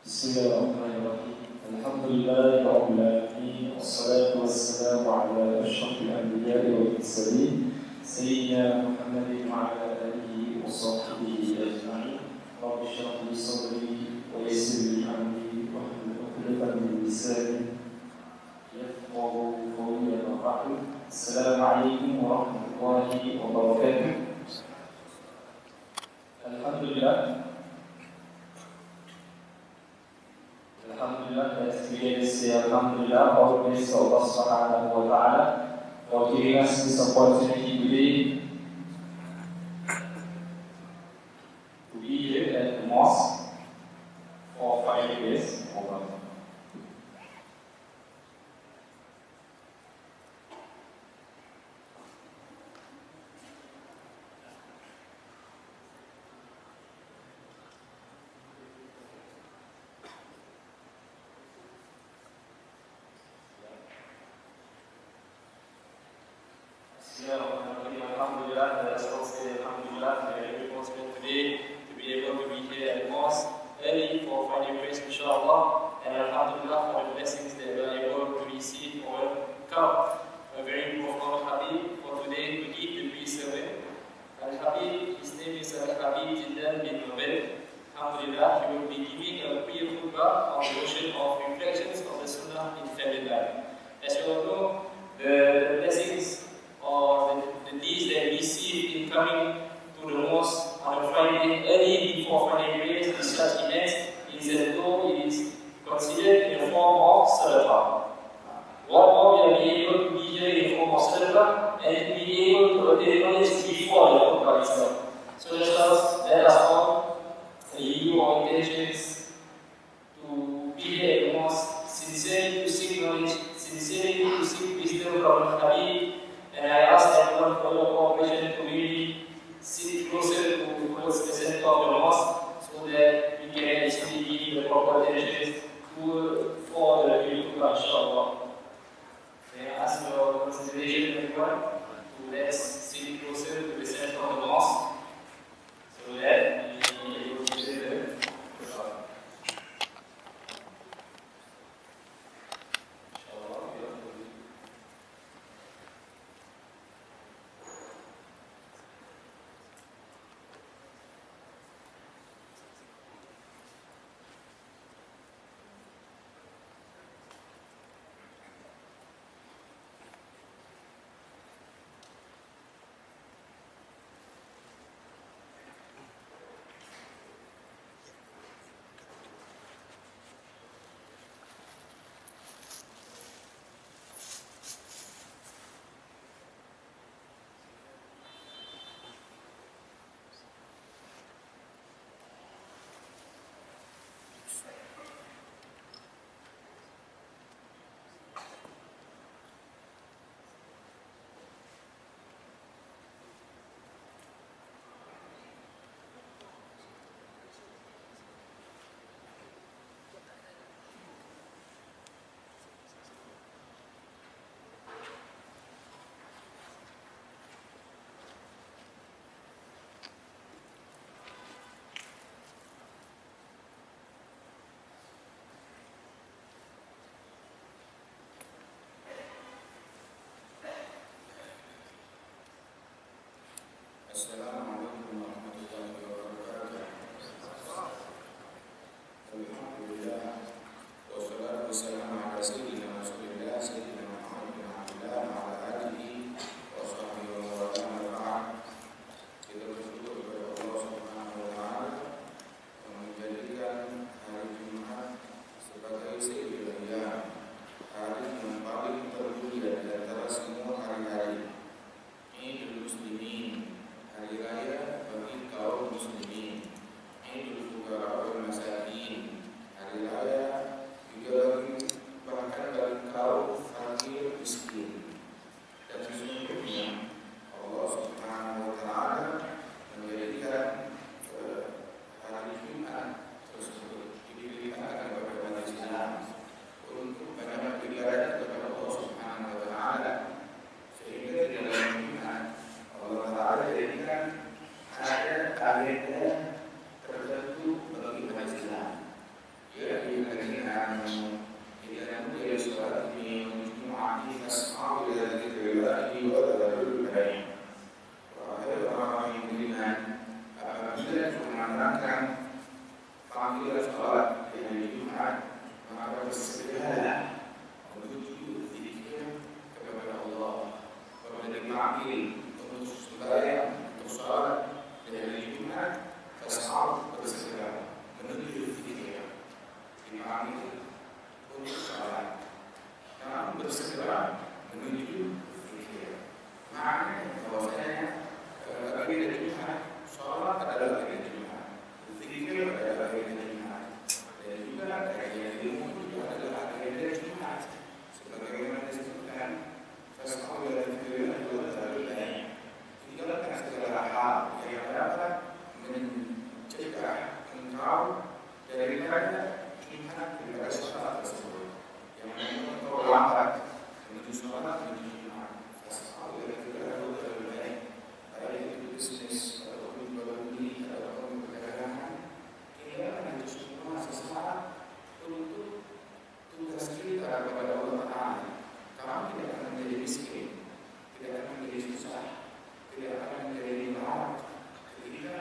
Bismillahirrahmanirrahim. Alhamdulillahirrahmanirrahim. Wassalatu wassalamu ala ashrafil anbiya'i wal mursalin Sayyidina Muhammadin wa ala alihi wa sahbihi ajma'in. Rabbi shrah li sadri wa yassir li amri wahlul 'uqdatam min lisani yafqahu qawli. Amma ba'du. Assalamualaikum warahmatullahi wabarakatuh. Alhamdulillah dan segala alhamdulillah all praise to Allah Subhanahu wa ta'ala for giving us this opportunity today to be here at the mosque for 5 days. Alhamdulillah, let us all say Alhamdulillah, we are very fortunate today to be able to be here at the mosque early for Friday prayers, inshallah, and Alhamdulillah for the blessings that we are able to receive or come. A very profound hadith for today to give the peace sermon. Al-Habib, his name is Al-Habib Jiddan bin Nobel. Alhamdulillah, he will be giving a brief khutbah on the notion of reflections of the Sunnah in family life. As you all know, the blessings or the deeds that we receive in coming to the mosque on a Friday, early before Friday prayers, in such events, is as though it is considered in the form of sadaqah. What more we are able to be here in the form of sadaqah and to be able to attain knowledge before the khutbah itself. So let us all renew our intentions to be here at the mosque, sincerely to seek knowledge, sincerely to seek wisdom from the Habib. And I ask everyone for your cooperation to really sit closer towards the center of the mosque so that we can actually give the proper attention for the khutbah, inshallah. May I ask your consideration, everyone, to let's sit closer to the center of the mosque so that we can able to say the khutbah. Assalamualaikum warahmatullahi wabarakatuh. Alhamdulillah, wassalatu wassalamu ala sayyidina Rasulillah sayyidina Muhammad bin Abdullah wa ala alihi wa sahbihi wa wala ma ba'd. Kita bersyukur kepada Allah Subhanahu wa taala yang menjadikan hari Jumat sebagai sayyidul ayyam, hari yang paling termulia di antara semua hari-hari. Idul Muslimin, hari raya bagi kaum muslimin. Idul Fuqara wal Masakin, hari raya juga bagi bahkan bagi kaum fakir miskin. Dan sesungguhnya Allah Subhanahu wa taala menjadikan hari Jumat tersebut diberikan kepada umat Islam untuk banyak beribadah kepada Allah Subhanahu wa taala, sehingga di dalam Jumat Allah Ta'ala jadikan ada agenda tertentu bagi umat Islam. Ya, الذين آمنوا إذا نودي للصلاة من يوم الجمعة فاسعوا إلى ذكر الله وذروا البيع. Wahai orang-orang yang beriman, apabila dikumandangkan panggilan salat di hari Jumat, maka bersegeralah menuju zikir kepada Allah. Apabila dipanggil untuk sembahyang untuk salat di hari Jumat, fas'au, bersegera menuju zikir. Dipanggil untuk salat, namun bersegera menuju zikir. Maknanya bahwasanya agenda Jumat, salat adalah agenda Jumat, zikir adalah agenda Jumat, dan juga kajian ilmu itu adalah agenda Jumat. Sebagaimana disebutkan, fas'au ila dzikrillah wa dzarul bai'a. Tinggalkan segala hal yang dapat mencegah engkau daripada Jumat kepada salat tersebut, yang membuat engkau lambat menuju salat menuju Jumat. Fas'au ila dzikrillah wa dzarul bai'a. Baik itu bisnis ataupun jual beli ataupun perdagangan, tinggalkan itu semua sesaat untuk tugas kita kepada Allah Ta'ala. Kamu tidak akan menjadi miskin, tidak akan menjadi susah, tidak akan menjadi melarat ketika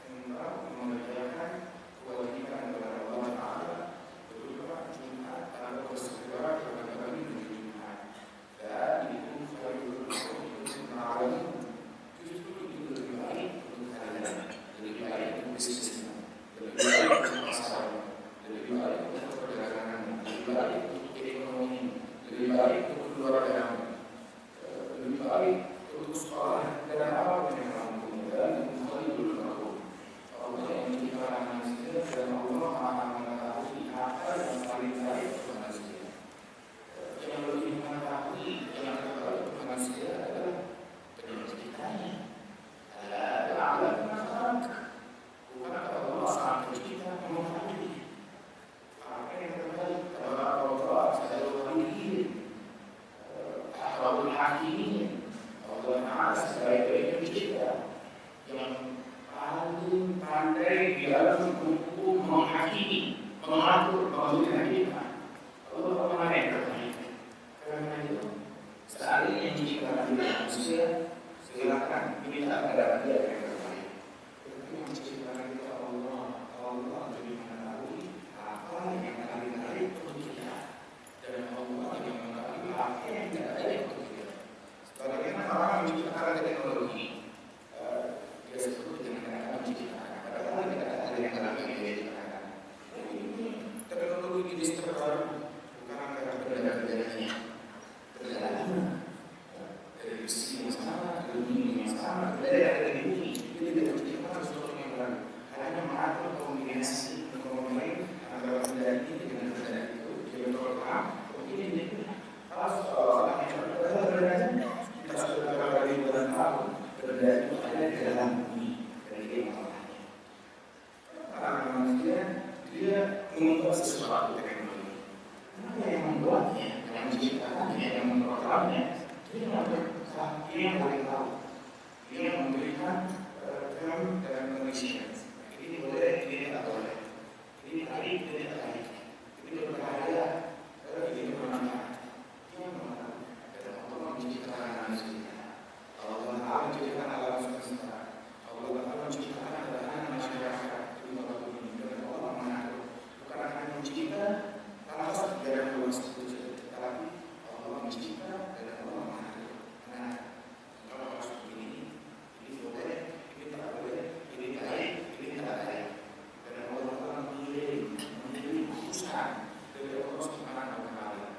engkau mengerjakan kewajiban kepada Allah Ta'ala berupa Jumat atau bersegera kepada menuju Jumat. Dan itu khairul lakum in ta'lamun. Justru itu lebih baik untuk kalian, lebih baik untuk bisnismu, lebih baik untuk pasarmu, lebih baik untuk perdaganganmu, lebih baik untuk ekonomi, lebih baik untuk keluargamu, lebih baik untuk sekolah dan apapun yang kamu punya. Dan itu khairul lakum. Allah yang menciptakan manusia dan Allah Maha mengetahui apa yang paling baik untuk manusia. Yang lebih mengetahui yang terbaik untuk manusia adalah penciptanya. Bukan Allah Sang Pencipta mengetahui apa yang terbaik. Allah Subhanahu Ahkamul Hakimin. Allah Ta'ala sebaik-baiknya pencipta yang paling pandai di dalam hukum menghakimi, mengatur, memberikan hikmah. Allah Maha yang terbaik. Karena itu, seandainya menciptakan manusia, silakan minta kepada Dia yang terbaik. Tetapi menciptakan kita Allah lebih mengetahui apa yang paling baik untuk kita, dan Allah yang mengetahui apa yang tidak baik untuk kita. Sebagaimana orang menciptakan teknologi, dia sebut dengan kata menciptakan, padahal tidak ada yang lain yang dia ciptakan. Ini teknologi jenis terbaru, bukan karena benda-bendanya berjalan dari besi yang sama, aluminium yang sama, benda yang ada di bumi. Dia tidak menciptakan sesuatu yang baru, hanya mengatur kombinasi antara benda ini dengan benda itu. Dia berprogram, begini. Kalau seorang yang berbeda, kita sudah beberapa ribuan tahun, benda itu ada di dalam bumi, dan dia mengolahnya. Karena manusia, dia membuat sesuatu teknologi. Kenapa yang membuatnya, yang menciptakannya, yang memprogramnya? Dia yang paling tahu. Dia yang memberikan term dan conditions. Ini boleh, ini tidak boleh. Ini baik, ini tidak baik. Ini berbahaya, ini bermanfaat. Dia yang mengetahui. Dan Allah menciptakan manusia. Allah Ta'ala menciptakan alam semesta. Allah Ta'ala menciptakan alam masyarakat di muka bumi. Dan Allah mengatur. Bukan hanya mencipta tanpa sejarah luas saja, tetapi Allah mencipta dan Allah mengatur. Nah, kalau harus begini, ini boleh, ini tak boleh, ini baik, ini tidak baik. Dan Allah Ta'ala memilih khususan dari Allah Subhanahu wa Ta'ala.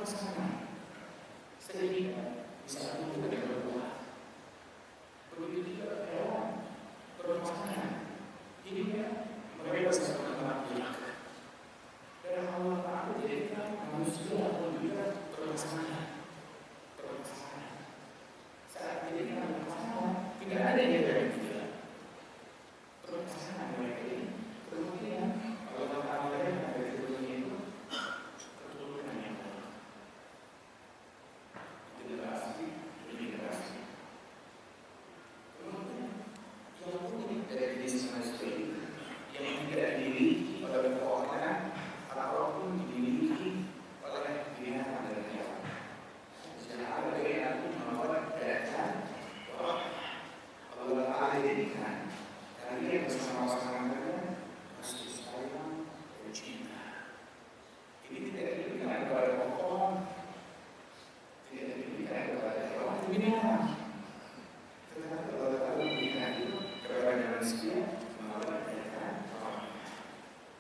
berpasangan sehingga bisa kita berbuat. Begitu juga hewan berpasangan hingga mereka bisa berbuat. Dan Allah Ta'ala jadikan manusia pun juga berpasangan. Saat jadikan berpasangan tidak ada yang berbeda. Berpasangan mereka ini kemudian Allah Ta'ala yang ada di dunia itu keturunan yang baik. Generasi demi generasi. Kemudian yang unik dari jenis manusia itu yang tidak dimiliki oleh orang ataupun dimiliki oleh binatang dan hewan. Secara ada yang membuat keadaan bahwa Allah Ta'ala jadikan kalian bersama-sama kalian kasih sayang dan cinta. Ini tidak diberikan kepada pohon, tidak diberikan kepada hewan dan binatang, tetapi Allah Ta'ala memberikan itu kepada manusia melalui keadaan orang.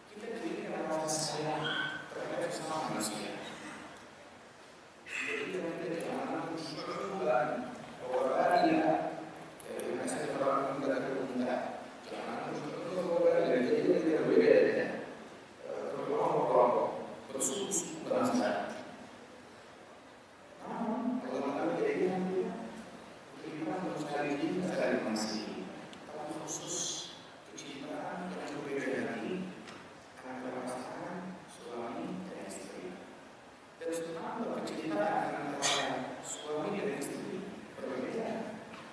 Kita diberikan rasa sayang terhadap sesama manusia. Jadi kita jangan bersyukuran bahwa dia dari manusia orang tidak terbuka. Jangan bersyukuran dan dia tidak berbeda. Berkelompok-kelompok, bersuku-suku bangsa. Namun kalau kita jadikan dia, kita harus saling cinta, saling mengasihi. Tapi khusus kecintaan yang berbeda lagi antara pasangan suami dan istri. Dan sebenarnya kecintaan antara suami dan istri berbeda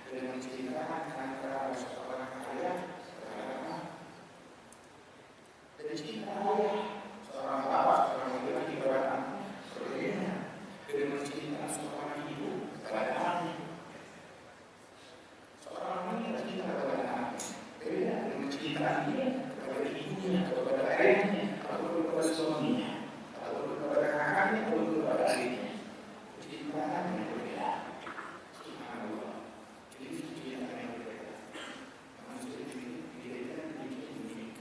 dengan kecintaan antara seorang ayah terhadap anak. Dan cinta ayah seorang bapak, seorang laki-laki kepada anak berbeda dengan cinta seorang ibu kepada anak. Seorang wanita cinta kepada anak berbeda dengan cinta dia kepada ibunya, kepada ayahnya, atau kepada suaminya, atau kepada kakaknya, atau kepada adiknya. Cintaan yang berbeda. Subhanallah. Jadi cintaan yang berbeda. Manusia diberikan unik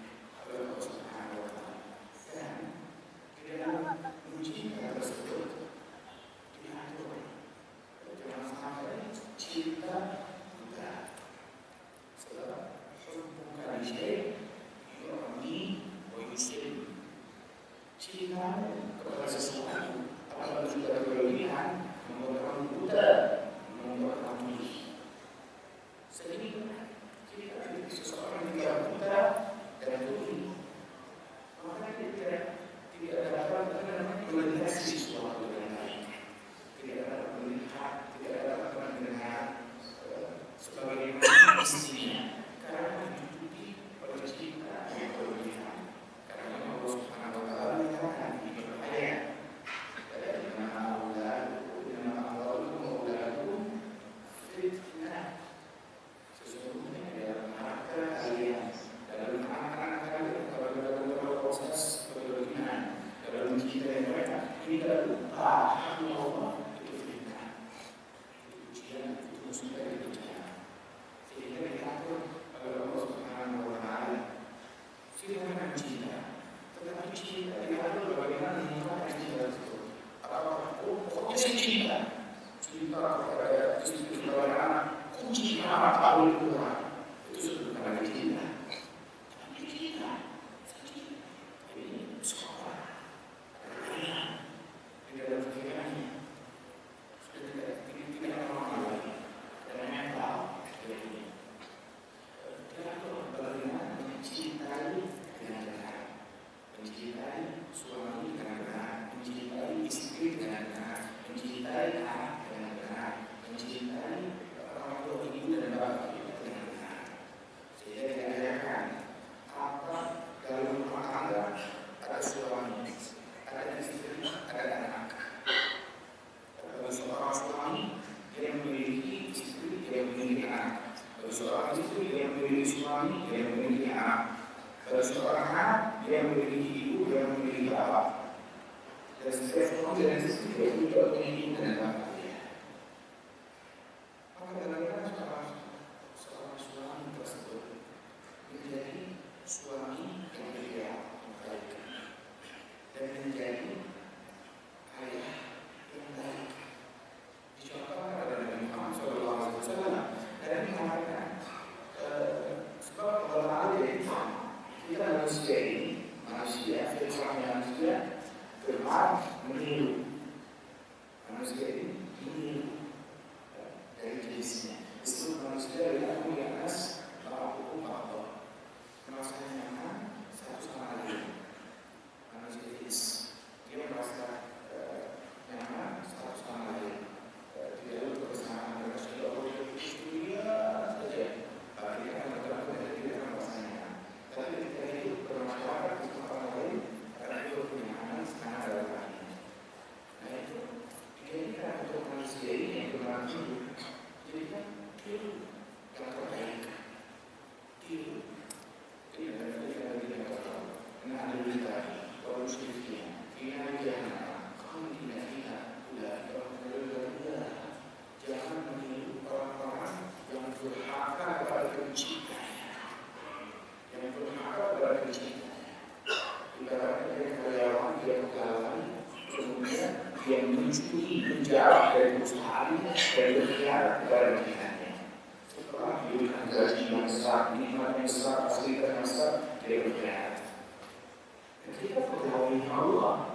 oleh Allah Subhanahu wa Ta'ala. Dan di dalam cinta tersebut diatur. Jangan sampai cinta buta. Sebab bukan syai yu'mi wa yusim. Cinta kepada sesuatu apabila sudah berlebihan membuat orang buta, membuat orang tuli. Sehingga jika seseorang tidak buta dan tuli, maka dia tidak dapat melihat sesuatu dengan baik, tidak dapat melihat, tidak dapat mendengar sebagaimana mestinya, karena ditutupi oleh cinta yang berlebihan. Karena Allah Subhanahu wa Ta'ala menyatakan di ayat fitnah, sesungguhnya dalam harta kalian, dalam anak-anak kalian, kalau dalam proses berlebihan, dalam mencintai mereka, tidak lupa Allah itu fitnah, itu ujian, itu musibah, itu ujian. Sehingga diatur oleh Allah Subhanahu wa Ta'ala. Silakan cinta, tetapi cinta diatur bagaimana mengungkapkan cinta tersebut. Pokoknya saya cinta kepada istri, kepada anak, kunci amat paling kuat itu sudah bukan cinta. Tapi cinta, ini sekolah, ayah, di dalam pikirannya sudah tidak normal lagi, dan mental ini. Diatur bagaimana mencintai dengan benar, mencintai suami dengan benar, mencintai istri dengan benar, mencintai anak dengan benar, mencintai orang tua ibu dan bapak dengan benar. Sehingga diajarkan apa dalam rumah tangga ada suami, ada istri, ada anak. Bagi seorang suami dia memiliki istri, dia memiliki anak. Bagi seorang istri dia memiliki suami, dia memiliki anak. Bagi seorang anak dia memiliki ibu, dia memiliki bapak. Dan setiap suami dan istri dia juga memiliki dan bapak dia. Maka dalam seorang suami tersebut menjadi suami yang ideal, baik, dan menjadi ayah manusia ini dari jenisnya. Istilah manusia yang punya nas hukum Allah. Merasa nyaman satu sama lain. Manusia jenis dia merasa nyaman satu sama lain. Tidak ada kebersamaan dengan Allah dia saja. Dia akan berlaku dari dia akan merasa nyaman. Tapi ketika itu bermasyarakat di tempat lain, karena dia punya anak setengah dalam hatinya. Nah itu dijadikan untuk manusia ini yang berlaku jadikan tiru yang terbaik. Tiru tidak ada yang terlalu. Karena ada berita kalau muslimnya ini jangan kamu tidak lihat udah orang jangan meniru orang-orang yang durhaka kepada penciptanya, yang durhaka kepada penciptanya. Ibaratnya dia karyawan, dia pegawai, kemudian dia mencuri, menjauh dari perusahaannya dan berkhianat kepada majikannya. Setelah diberikan gaji yang besar, nikmat yang besar, fasilitas yang besar, dia berkhianat. Ketika pegawai Allah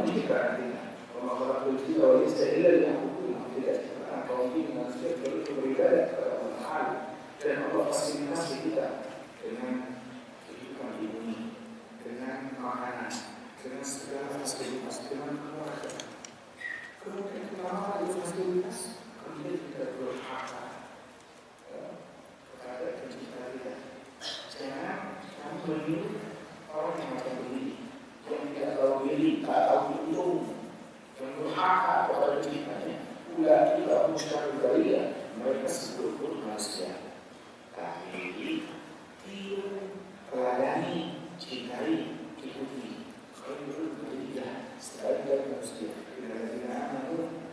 menciptakan kita. Allah berfirman, "Wa laysa illa liya'budun." Tidak ciptakan kaum ini manusia beribadah kepada Allah Taala dan Allah fasilitasi kita dengan kehidupan di bumi, dengan makanan, dengan segala fasilitas, dengan keluarga. Kemudian kenapa ada fasilitas? Kemudian kita berhak kepada pencipta kita. Jangan kamu meniru orang yang macam ini, yang tidak tahu diri, tak tahu untung, yang berhak kepada penciptanya. Ulai tidak mustahil baria, mereka sebut manusia. Tapi tiru, teladani, cintai, ikuti. Khairul bariyah, sebaik-baik manusia. Innalladzina amanu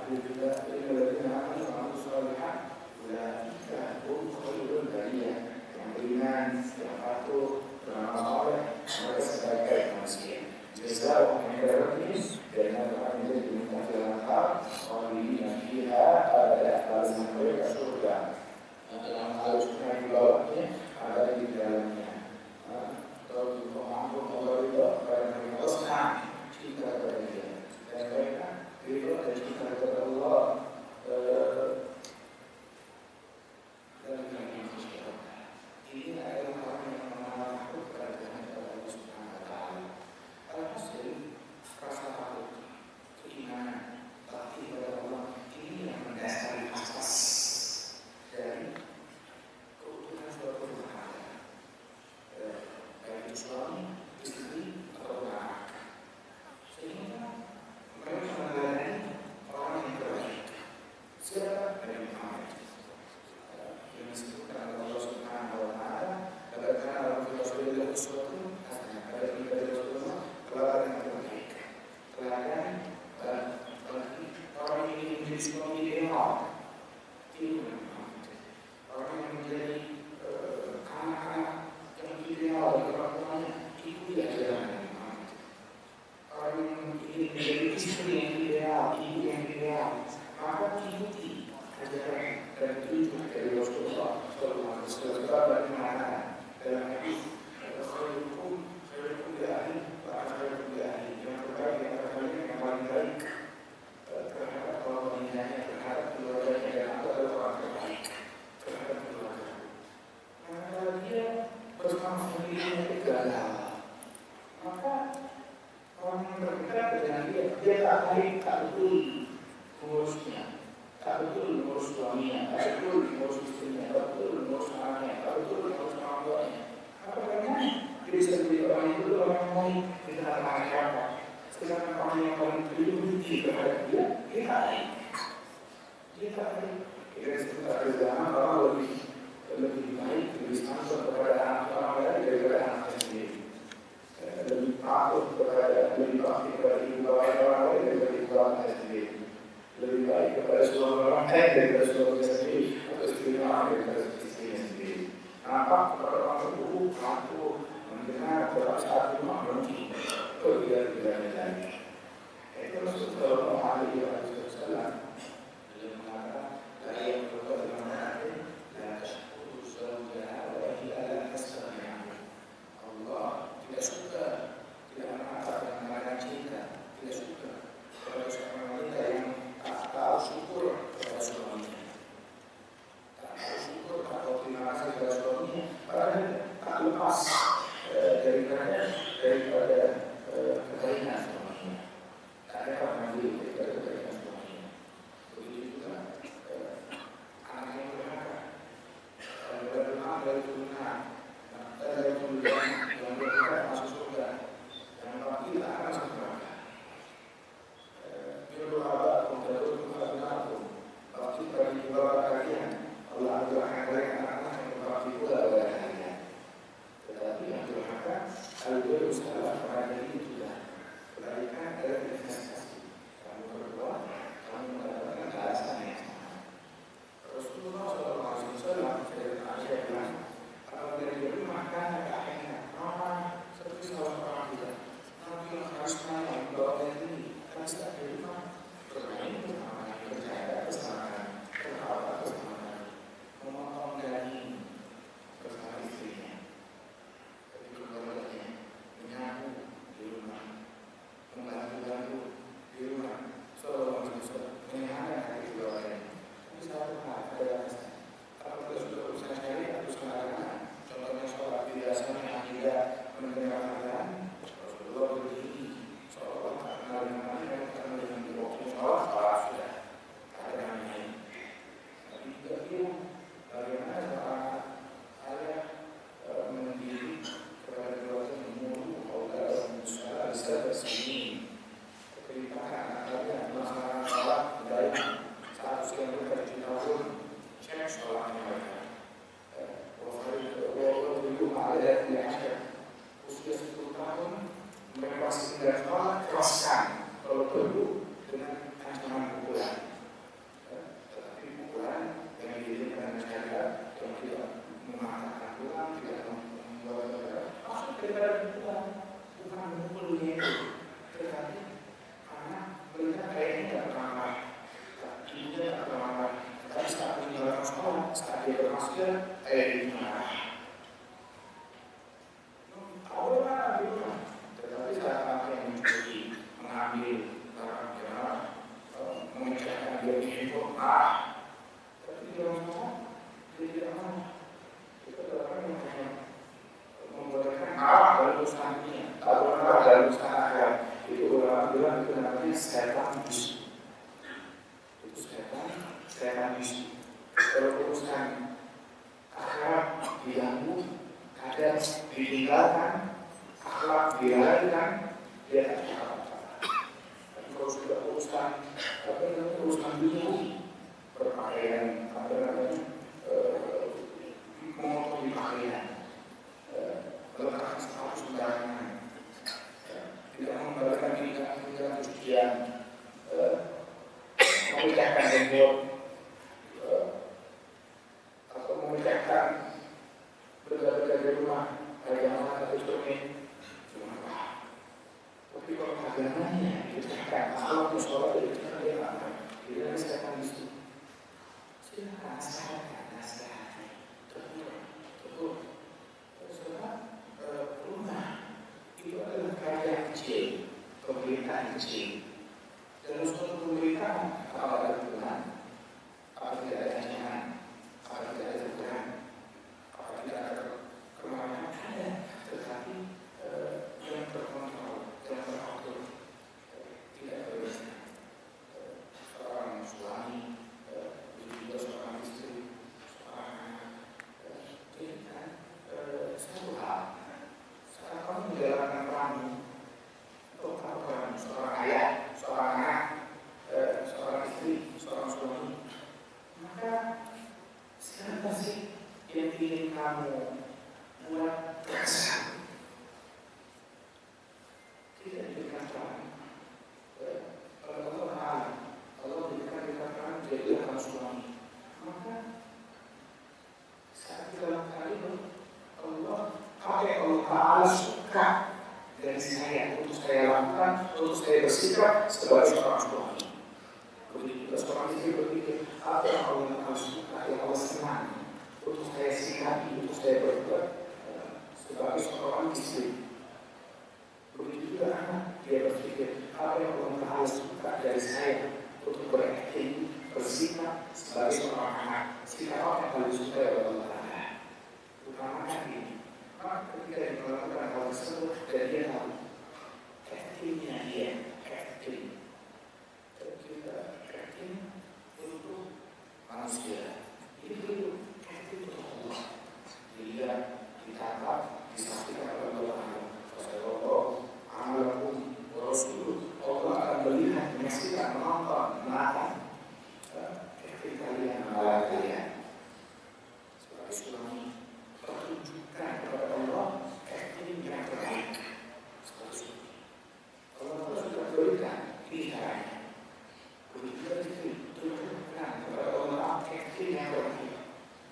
innalladzina amanu wa amilus shalihat ulaika hum khairul bariyah. Yang beriman, yang patuh, beramal saleh, mereka sebaik-baik manusia. Jazaa'uhum 'inda rabbihim jannatun tajri min tahtiha al-anhar khalidina fiha abada, balasan mereka surga. Dalam hal surga di bawahnya ada di dalamnya. Kalau kita mampu Allah itu karena mereka senang cinta kepada Dia dan mereka ridho dan cinta kepada Allah dan mereka bersyukur. Ini adalah orang yang mengaku kepada Allah Subhanahu Wa Taala. Al-Muslim rasa takut, keimanan, takut kepada Allah ini yang mendasari asas dari keutuhan suatu rumah tangga. Baik suami, istri, atau anak. Sehingga mereka meneladani orang yang terbaik. Siapa? Nabi Muhammad. Yang disebutkan oleh Allah Subhanahu Wa Taala, "Bagaimana dalam Rasulullah uswatun hasanah." Pada ibadah Rasulullah teladan yang terbaik. Teladan bagi orang yang ingin menjadi suami ideal. Itu Nabi Muhammad. Orang yang menjadi anak-anak yang ideal bagi orang tuanya, itu dia ajaran Nabi Muhammad. Orang yang ingin menjadi istri yang ideal, ibu yang ideal, maka ikuti ajaran dan tunjuk dari Rasulullah Sallallahu Alaihi Wasallam dari mana dalam hadis khairukum li ahli wa ana khairukum li ahli, yang terbaik di antara kalian yang paling baik terhadap kaum wanitanya, terhadap keluarganya, dan aku adalah orang terbaik terhadap keluarga. Karena kalau dia bersama familinya itu gagal, maka orang yang berdekat dengan dia tak baik, tak betul mengurusnya, tak betul mengurus suaminya, tak betul mengurus istrinya, tak betul mengurus anaknya, tak betul mengurus orang tuanya. Apa bagaimana dia bisa menjadi orang yang betul, orang yang baik di tengah masyarakat? Sedangkan orang yang paling benci terhadap dia tak baik. Dia tak baik. Kita disebut ada zaman orang lebih baik, lebih santun kepada anak orang lain daripada anaknya sendiri. Lebih patuh kepada, lebih patuh kepada ibu bapak orang lain daripada ibu bapaknya sendiri. Lebih baik kepada suami orang lain daripada suaminya sendiri, atau istri orang daripada istrinya sendiri. Nampak kepada orang terburuk, mampu mendengar kepada saat rumah berhenti, kebiasaan lagi. Itu Rasulullah Alaihi Wasallam beliau mengatakan, "La yaqulu al-mar'atu la tashkuru zawjaha wa hiya la tasma'u." Allah tidak suka, tidak mengatakan cinta, tidak suka kepada seorang dengan ancaman pukulan. Tetapi pukulan yang diizinkan negara yang tidak mematahkan tulang, tidak membuat negara masuk daripada pukulan, bukan memukul dunia itu. Tetapi karena mereka kayaknya tidak pernah ibunya tak pernah, tapi saat meninggalkan sekolah, saat dia bermasker, ini marah. Awalnya marah gitu kan, tetapi saat yang mencuri, mengambil barang dia memecahkan dia di handphone, marah. Tapi dia marah, dia tidak marah. Itu adalah orang yang hanya membuatkan marah dalam usaha dunia, atau marah dalam usaha akhirat. Itu orang bilang itu namanya setan bisu. Itu setan bisu. Kalau urusan akhirat diganggu, kadang ditinggalkan, akhlak dilarikan, dia tak cakap apa-apa. Tapi kalau sudah urusan dunia, berpakaian, memotong pakaian, meletakkan status sembarangan, tidak mengembalikan diri ke kesucian, memecahkan tembok, atau memecahkan benda-benda di rumah, agamanya atau instrumen, cuma apa? Tapi kalau agamanya dipecahkan, akhlak sholat dipecahkan, dia apa? Dia nasihatkan itu. Silakan nasihatkan. Betul. Sebab rumah itu adalah kerajaan kecil, pemerintahan kecil. Dalam suatu pemerintahan, apa ada Tuhan, apa tidak ada ancaman, apa tidak ada Tuhan, apa tidak ada kemarahan, ada. Tetapi yang terkontrol, yang teratur, tidak berbeda. Seorang suami, juga seorang istri, seorang anak, jadi kan satu hal. Saat kamu menjalankan peranmu, atau peran seorang ayah, seorang anak, seorang istri, seorang suami, maka siapa sih yang ingin kamu buat terkesan? Tidak diberikan peran. Kalau diberikan peran, jadilah kamu suami. Maka saat kita lakukan itu, Allah Ta'ala suka dari saya untuk saya lakukan, untuk saya bersikap sebagai seorang suami. Begitu juga seorang istri berpikir, apa yang Allah Ta'ala suka, yang Allah senang untuk saya sikapi, untuk saya berbuat sebagai seorang istri. Begitu juga anak, dia berpikir, apa yang Allah Ta'ala suka dari saya untuk berakting, bersikap sebagai seorang anak. Sikap apa yang paling suka oleh Allah Ta'ala? Utamakan ini. Maka ketika dia melakukan hal tersebut, dan dia tahu actingnya dia, acting untuk manusia. Ini dulu acting untuk Allah. Dia ditangkap, disaksikan oleh Allah. Rasulullah, amalakum, Rasul, Allah akan melihat, menyaksikan, menonton, menatap acting kalian, amalan kalian. Sebagai suami, pertunjukkan kepada Allah acting yang terbaik. Sebagai suami, kalau Allah sudah berikan pilihannya, begitu istri, tunjukkan kepada Allah acting yang terbaik.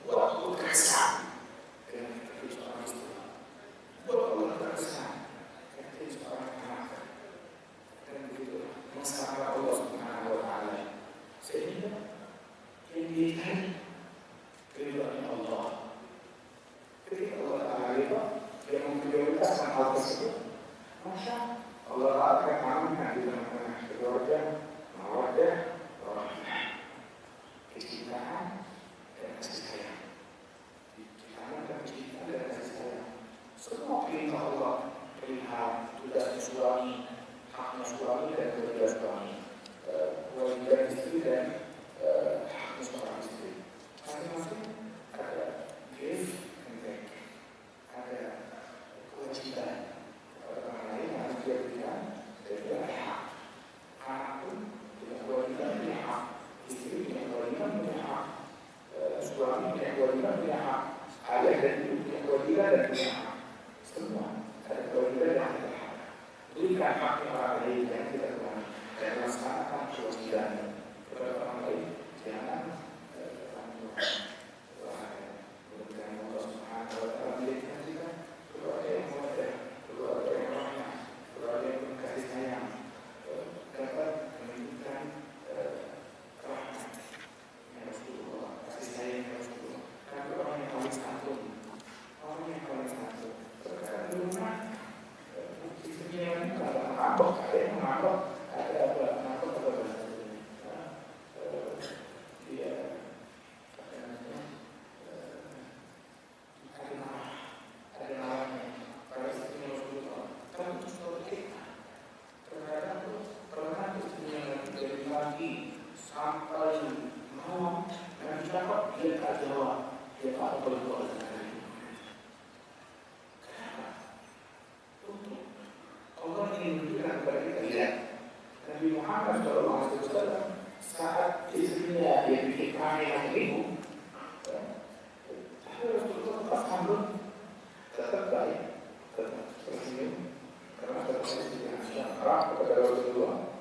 Buat Allah terkesan dengan acting seorang istri. Buat Allah terkesan acting seorang anak. Dan begitu mengesahkan Allah Subhanahu wa Ta'ala sampai malam Nabi cakap dia tak jawab, dia tak berdoa dengan Nabi. Kenapa? Untuk Allah ingin menunjukkan kepada kita lihat Nabi Muhammad SAW saat istrinya yang bikin kami yang ibu, Rasulullah tetap sambut, tetap baik, tetap tersenyum, karena tersenyum dengan syarat kepada Rasulullah.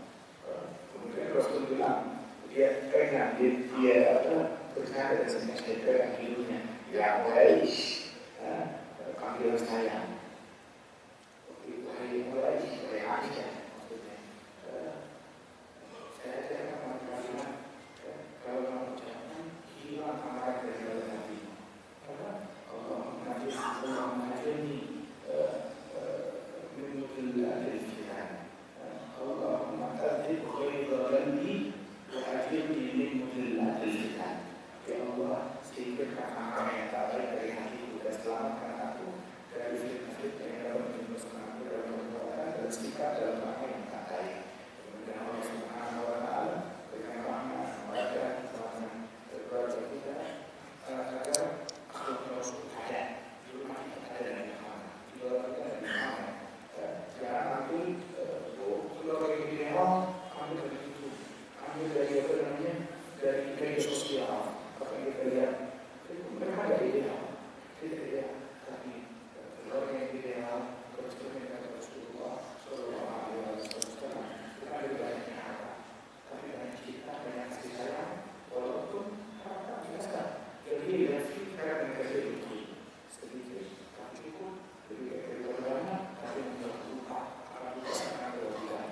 Kemudian Rasul bilang, dia pegang, dia berkata dan sengaja dia pegang hidungnya, ya Quraisy, panggilan saya. Wahai Quraisy, wahai Aisyah, maksudnya. Saya akan mengatakan, kalau kamu jangan hilang amarah dari dalam hati. Allah mengadili minutullah dari fitan. Allah mengadili khairan qalbi wa ajilni minutullah dari fitan. Ya Allah, singkirkan amarah yang tak baik dari hatiku dan selamatkan aku dari fitnah-fitnah yang dapat menimbulkan aku dalam perbuatan dan sikap dalam apa yang tak baik. Kemudian Allah Subhanahu wa Ta'ala berikan rahmat kepada keluarga kita agar Rasul ada di rumah kita, ada dari mana, di luar kita ada di mana. Jangan ambil keluarga yang di rumah, ambil dari itu, ambil dari apa namanya, dari media sosial, apa yang kita lihat. Mereka ada ideal, tidak ideal, tapi keluarga yang ideal, konstrumen kata Rasulullah Sallallahu Alaihi Wasallam, ada banyak harta, tapi banyak cinta, banyak kasih sayang, walaupun harta biasa. Jadi dari fitrah dan kesehatan sedikit, tapi cukup, lebih dari banyak, tapi menjadi lupa, akan lupa sangat berlebihan.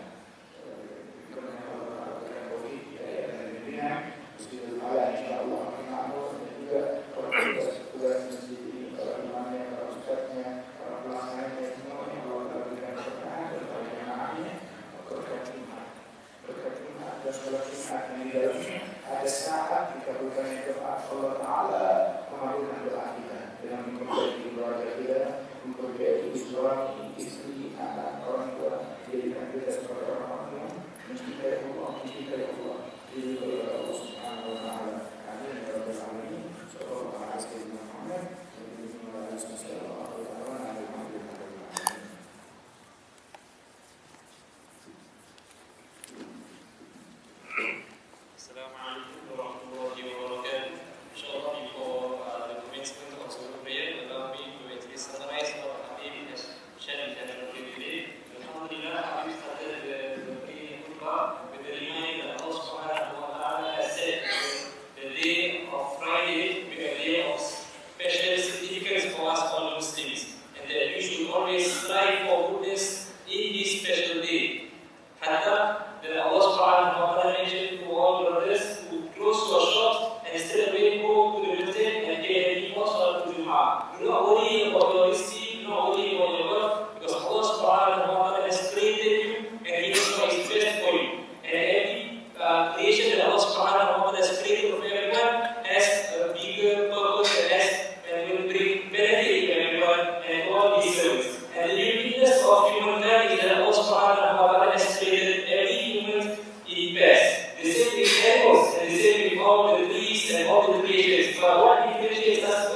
Karena kalau kita COVID, ya dan dunia, Bismillah, insyaAllah, mengambil dan juga tugas masjid ini, para imamnya, para ustadznya, para pelaksananya, semuanya Allah Ta'ala berikan keberkahan dan para jemaahnya, berkat Jumat. Berkat Jumat dan sholat Jumat yang di dalamnya ada saat dikabulkannya doa Allah Ta'ala mengabulkan doa kita dengan memperbaiki keluarga kita, memperbaiki suami, istri, anak, orang tua, jadikan kita sebagai orang yang mencintai Allah, diridhoi oleh Allah Subhanahu wa Ta'ala. Amin ya rabbal alamin. Sallallahu alaihi Muhammad wa ala alihi wasallam. Assalamualaikum warahmatullahi wabarakatuh. Inshallah, before the commencement of the prayer, allow me to at least summarize what Habib has shared and today. Alhamdulillah, Habib started the prayer with the reminder that Allah Subhanahu wa Ta'ala has said the day of Friday will be a day of special significance for us all Muslims, and that we should always strive for goodness in this special day. Hatta that Allah Subhanahu wa Ta'ala mentioned to all brothers who close to a shop and straight away go to the masjid and get ready for Salat al-Jum'ah. Do not worry about your receipt, do not worry about your work, because Allah Subhanahu wa Ta'ala has created you and He knows what is best for you. And every creation that Allah Subhanahu wa Ta'ala has created for everyone has a bigger purpose and will bring benefit to everyone and all these service. And the uniqueness of humankind is that Allah Subhanahu wa Ta'ala has created every human in pairs. The same with animals and the same with all the trees and all the creatures. But what differentiates us